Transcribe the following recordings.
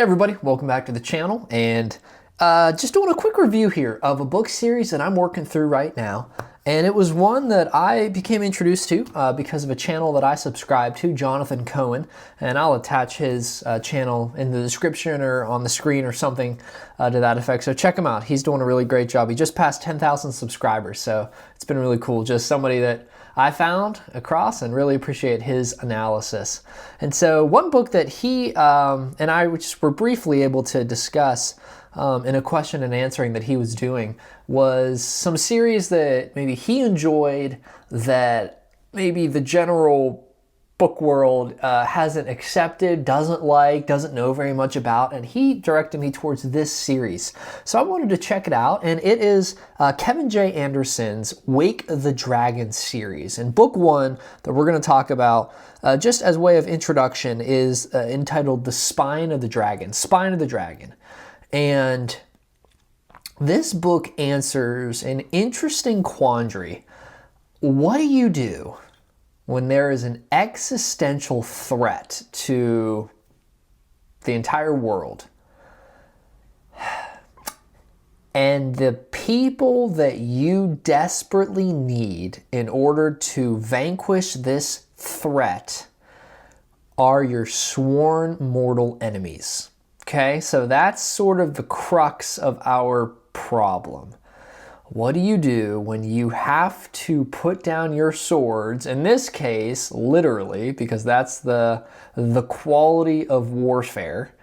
Hey everybody, welcome back to the channel, and just doing a quick review here of a book series that I'm working through right now. And it was one that I became introduced to because of a channel that I subscribe to, Jonathan Cohen, and I'll attach his channel in the description or on the screen or something to that effect. So check him out. He's doing a really great job. He just passed 10,000 subscribers, so it's been really cool. Just somebody that I found across and really appreciate his analysis. And so one book that he and I just were briefly able to discuss in a question and answering that he was doing was some series that maybe he enjoyed that maybe the general book world hasn't accepted, doesn't like, doesn't know very much about, and he directed me towards this series. So I wanted to check it out, and it is Kevin J. Anderson's Wake the Dragon series. And book one that we're going to talk about, just as way of introduction, is entitled The Spine of the Dragon. Spine of the Dragon. And this book answers an interesting quandary. What do you do when there is an existential threat to the entire world, and the people that you desperately need in order to vanquish this threat are your sworn mortal enemies? Okay, so that's sort of the crux of our problem. What do you do when you have to put down your swords, in this case, literally, because that's the quality of warfare,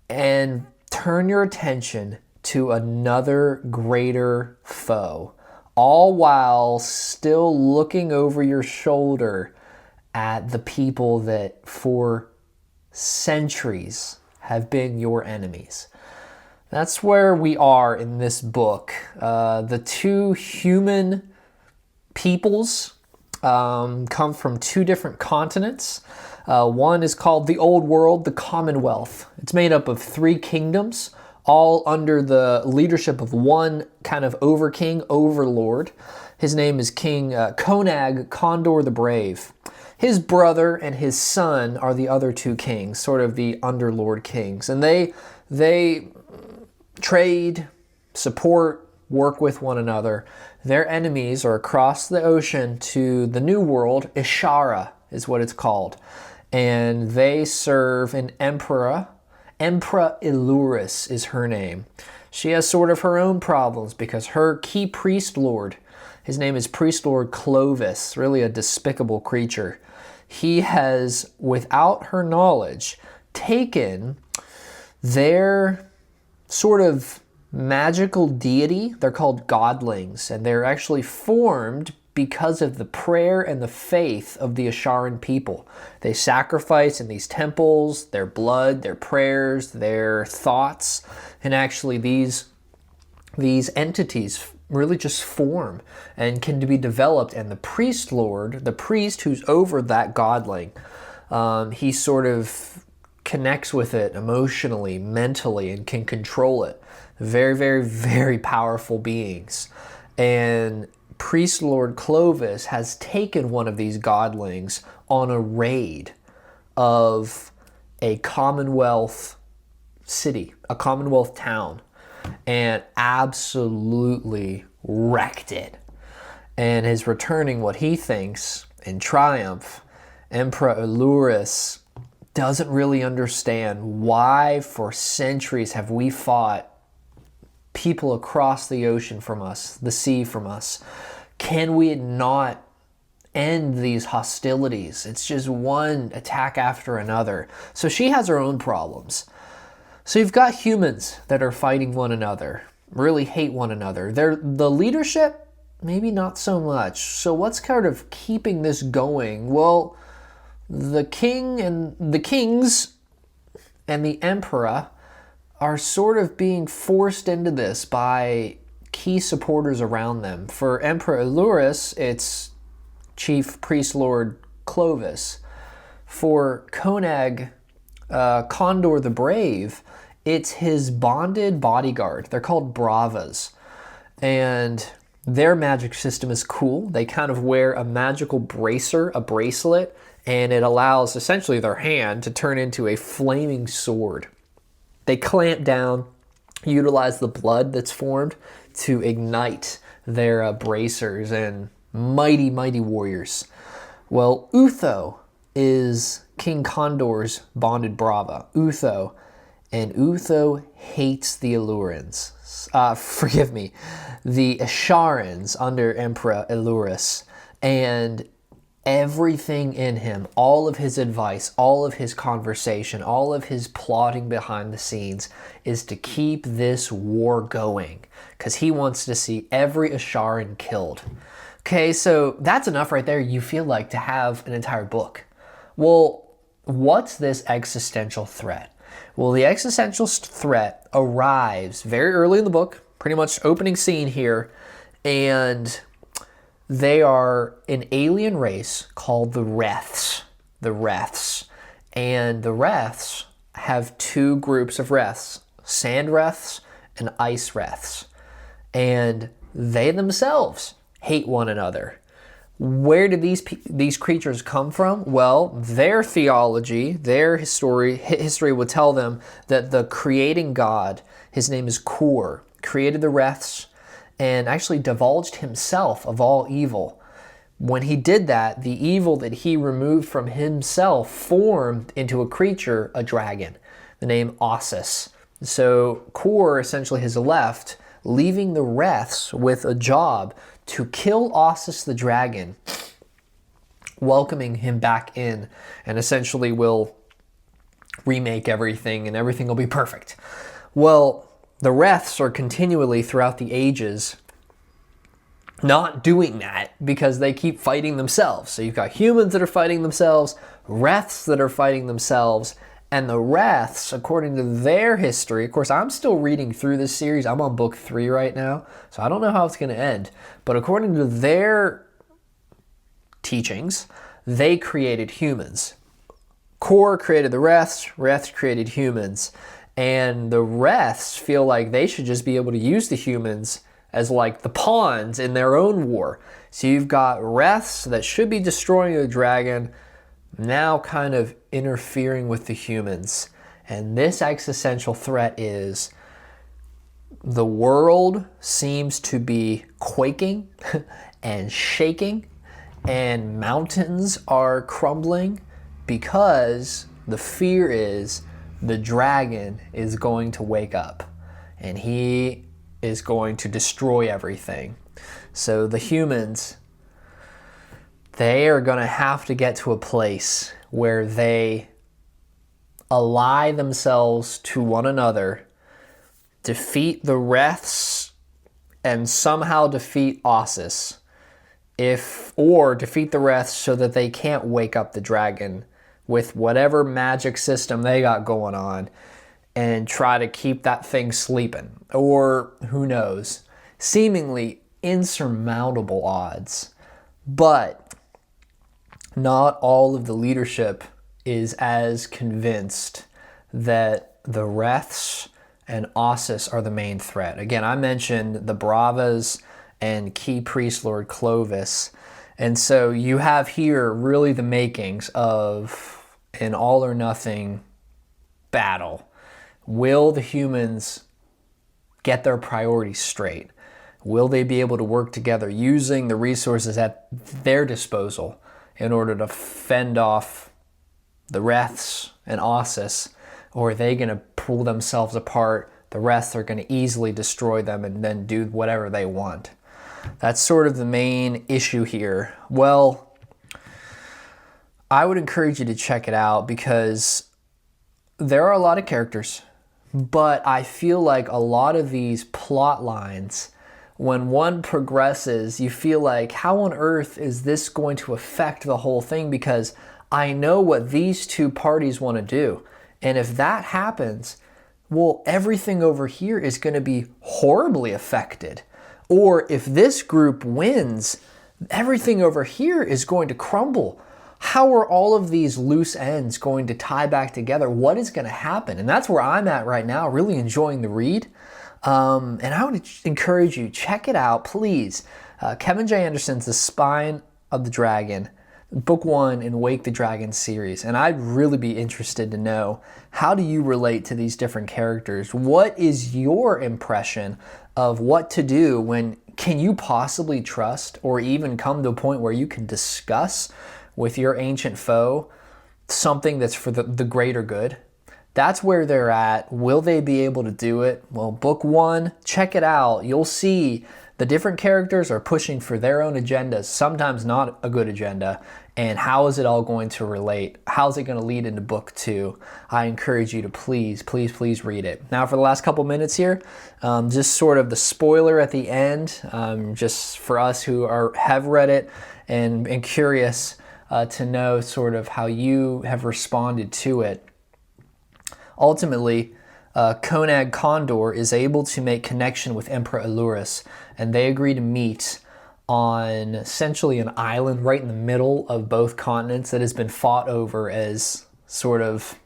and turn your attention to another greater foe, all while still looking over your shoulder at the people that for centuries have been your enemies? That's where we are in this book. The two human peoples come from two different continents. One is called the Old World, the Commonwealth. It's made up of three kingdoms, all under the leadership of one kind of overking, overlord. His name is King Conag Condor the Brave. His brother and his son are the other two kings, sort of the underlord kings. And they trade, support, work with one another. Their enemies are across the ocean to the New World. Ishara is what it's called. And they serve an emperor. Emperor Illuris is her name. She has sort of her own problems because her key priest lord, his name is Priest Lord Clovis, really a despicable creature. He has, without her knowledge, taken their sort of magical deity. They're called godlings, and they're actually formed because of the prayer and the faith of the Asharan people. They sacrifice in these temples, their blood, their prayers, their thoughts, and actually these entities really just form and can be developed. And the priest lord, the priest who's over that godling, he sort of connects with it emotionally, mentally, and can control it. Very, very, very powerful beings. And Priest Lord Clovis has taken one of these godlings on a raid of a Commonwealth city, a Commonwealth town, and absolutely wrecked it. And is returning what he thinks in triumph. Emperor Illuris doesn't really understand why for centuries have we fought people across the ocean from us, the sea from us. Can we not end these hostilities? It's just one attack after another. So she has her own problems. So you've got humans that are fighting one another, really hate one another. The leadership, maybe not so much. So what's kind of keeping this going? Well, the king and the kings and the emperor are sort of being forced into this by key supporters around them. For Emperor Illuris, it's Chief Priest Lord Clovis. For Conag Condor the Brave, it's his bonded bodyguard. They're called Bravas. And their magic system is cool. They kind of wear a magical bracer, a bracelet, and it allows essentially their hand to turn into a flaming sword. They clamp down, utilize the blood that's formed to ignite their bracers and mighty, mighty warriors. Well, Utho is King Condor's bonded brava. Utho. And Utho hates the Illyrans. The Asharans under Emperor Elurus. And everything in him, all of his advice, all of his conversation, all of his plotting behind the scenes is to keep this war going because he wants to see every Asharan killed. Okay, so that's enough right there, you feel like, to have an entire book. Well, what's this existential threat? Well, the existential threat arrives very early in the book, pretty much opening scene here, and they are an alien race called the Reths. The Reths. And the Reths have two groups of Reths, Sand Reths and Ice Reths. And they themselves hate one another. Where did these creatures come from? Well, their theology, their history would tell them that the creating God, his name is Kur, created the Reths and actually divulged himself of all evil. When he did that, the evil that he removed from himself formed into a creature, a dragon, the name Ossus. So Kur essentially has left, leaving the Reths with a job to kill Ossus the dragon, welcoming him back in, and essentially will remake everything and everything will be perfect. Well, the Reths are continually throughout the ages not doing that because they keep fighting themselves. So you've got humans that are fighting themselves, Reths that are fighting themselves, and the Reths, according to their history, of course, I'm still reading through this series. I'm on book 3 right now, so I don't know how it's going to end. But according to their teachings, they created humans. Kor created the Reths, Reths created humans. And the Reths feel like they should just be able to use the humans as like the pawns in their own war. So you've got Reths that should be destroying the dragon, now kind of interfering with the humans. And this existential threat is the world seems to be quaking and shaking, and mountains are crumbling because the fear is the dragon is going to wake up and he is going to destroy everything. So the humans, they are going to have to get to a place where they ally themselves to one another, defeat the Reths, and somehow defeat Ossus. Or defeat the Reths so that they can't wake up the dragon with whatever magic system they got going on and try to keep that thing sleeping. Or who knows, seemingly insurmountable odds. But not all of the leadership is as convinced that the Reths and Ossus are the main threat. Again, I mentioned the Bravas and key priest Lord Clovis. And so you have here really the makings of an all or nothing battle. Will the humans get their priorities straight? Will they be able to work together using the resources at their disposal in order to fend off the Reths and Ossus? Or are they going to pull themselves apart? The Reths are going to easily destroy them and then do whatever they want. That's sort of the main issue here. Well, I would encourage you to check it out because there are a lot of characters, but I feel like a lot of these plot lines, when one progresses, you feel like, how on earth is this going to affect the whole thing? Because I know what these two parties want to do. And if that happens, well, everything over here is going to be horribly affected. Or if this group wins, everything over here is going to crumble. How are all of these loose ends going to tie back together? What is going to happen? And that's where I'm at right now, really enjoying the read. And I would encourage you, check it out, please. Kevin J. Anderson's The Spine of the Dragon. book one in Wake the Dragon series, and I'd really be interested to know, how do you relate to these different characters? What is your impression of what to do when, can you possibly trust or even come to a point where you can discuss with your ancient foe something that's for the greater good? That's where they're at. Will they be able to do it? Well, book one, check it out. You'll see the different characters are pushing for their own agendas, sometimes not a good agenda. And how is it all going to relate? How's it going to lead into book two? I encourage you to please, please, please read it. Now for the last couple minutes here, just sort of the spoiler at the end, just for us who have read it and curious to know sort of how you have responded to it. Ultimately, Konag Condor is able to make connection with Emperor Elurus, and they agree to meet on essentially an island right in the middle of both continents that has been fought over as sort of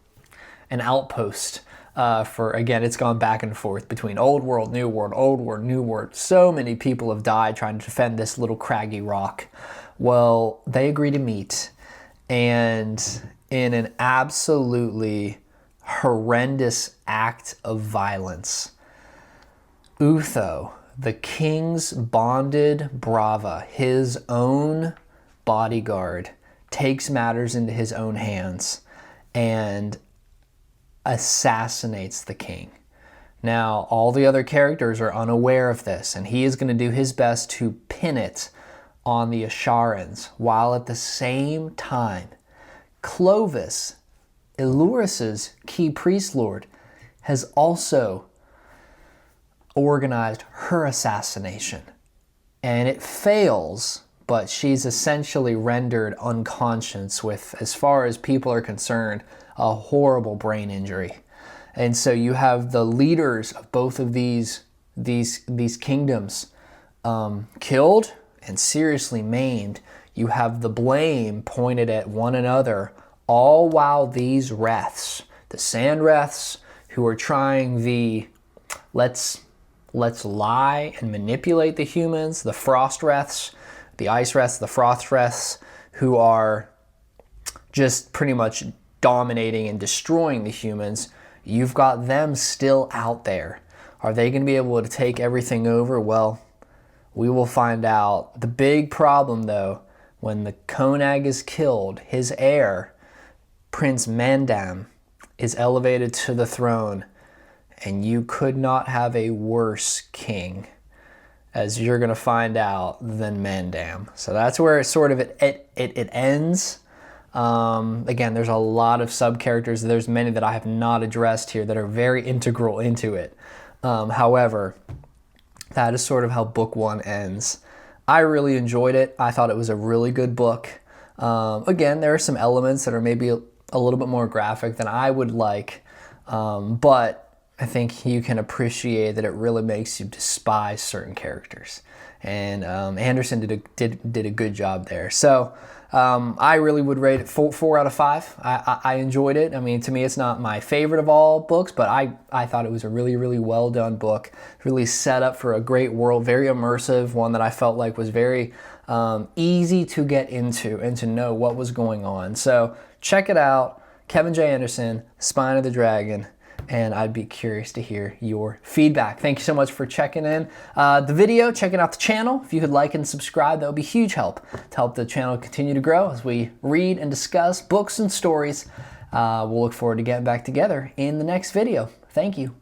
an outpost for, again, it's gone back and forth between Old World, New World, Old World, New World. So many people have died trying to defend this little craggy rock. Well, they agree to meet, and in an absolutely horrendous act of violence, Utho, the king's bonded brava, his own bodyguard, takes matters into his own hands and assassinates the king. Now, all the other characters are unaware of this, and he is going to do his best to pin it on the Asharans, while at the same time, Clovis, Elurus's key priest lord, has also organized her assassination. And it fails, but she's essentially rendered unconscious with, as far as people are concerned, a horrible brain injury. And so you have the leaders of both of these kingdoms killed and seriously maimed. You have the blame pointed at one another, all while these wraiths, the sand wraiths, who are trying the let's lie and manipulate the humans, the frost wraiths, the ice wraiths, the frost wraiths, who are just pretty much dominating and destroying the humans. You've got them still out there. Are they going to be able to take everything over? Well, we will find out. The big problem, though, when the Konag is killed, his heir, Prince Mandam, is elevated to the throne, and you could not have a worse king, as you're going to find out, than Mandam. So that's where it ends. Again, there's a lot of sub-characters. There's many that I have not addressed here that are very integral into it. However, that is sort of how book one ends. I really enjoyed it. I thought it was a really good book. Again, there are some elements that are maybe a little bit more graphic than I would like, but I think you can appreciate that it really makes you despise certain characters. And Anderson did a good job there. So I really would rate it 4 out of 5. I enjoyed it. I mean, to me, it's not my favorite of all books, but I thought it was a really, really well done book. Really set up for a great world, very immersive, one that I felt like was very easy to get into and to know what was going on. So check it out. Kevin J. Anderson, Spine of the Dragon. And I'd be curious to hear your feedback. Thank you so much for checking in the video, checking out the channel. If you could like and subscribe, that would be huge help to help the channel continue to grow as we read and discuss books and stories. We'll look forward to getting back together in the next video. Thank you.